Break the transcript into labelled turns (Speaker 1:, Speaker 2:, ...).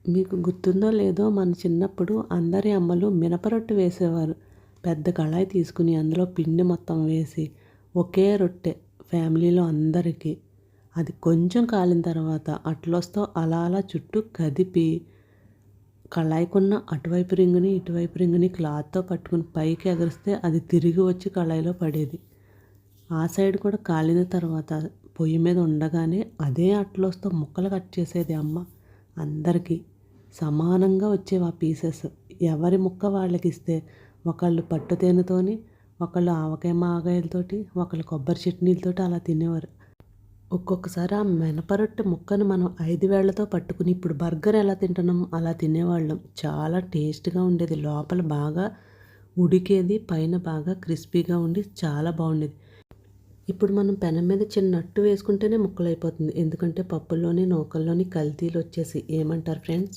Speaker 1: మీకు గుర్తుందో లేదో మన చిన్నప్పుడు అందరి అమ్మలు మినపరొట్టె వేసేవారు. పెద్ద కళాయి తీసుకుని అందులో పిండి మొత్తం వేసి ఒకే రొట్టె ఫ్యామిలీలో అందరికీ. అది కొంచెం కాలిన తర్వాత అట్లొస్తో అలా అలా చుట్టూ కదిపి కళాయికున్న అటువైపు రింగుని ఇటువైపు రింగుని క్లాత్తో పట్టుకుని పైకి ఎగరిస్తే అది తిరిగి వచ్చి కళాయిలో పడేది. ఆ సైడ్ కూడా కాలిన తర్వాత పొయ్యి మీద ఉండగానే అదే అట్లొస్తో ముక్కలు కట్ చేసేది అమ్మ. అందరికీ సమానంగా వచ్చేవి ఆ పీసెస్. ఎవరి ముక్క వాళ్ళకిస్తే ఒకళ్ళు పట్టు తేనెతోని, ఒకళ్ళు ఆవకాయ మాగాయలతోటి, ఒకళ్ళు కొబ్బరి చట్నీలతోటి అలా తినేవారు. ఒక్కొక్కసారి ఆ మినపరొట్టె ముక్కను మనం 5 వేళ్లతో పట్టుకుని ఇప్పుడు బర్గర్ ఎలా తింటున్నాం అలా తినేవాళ్ళం. చాలా టేస్ట్‌గా ఉండేది. లోపల బాగా ఉడికేది, పైన బాగా క్రిస్పీగా ఉండి చాలా బాగుండేది. ఇప్పుడు మనం పెనం మీద చిన్న అట్టు వేసుకుంటేనే ముక్కలైపోతుంది. ఎందుకంటే పప్పుల్లోని, నూకల్లోని కల్తీలు వచ్చేసి. ఏమంటారు ఫ్రెండ్స్?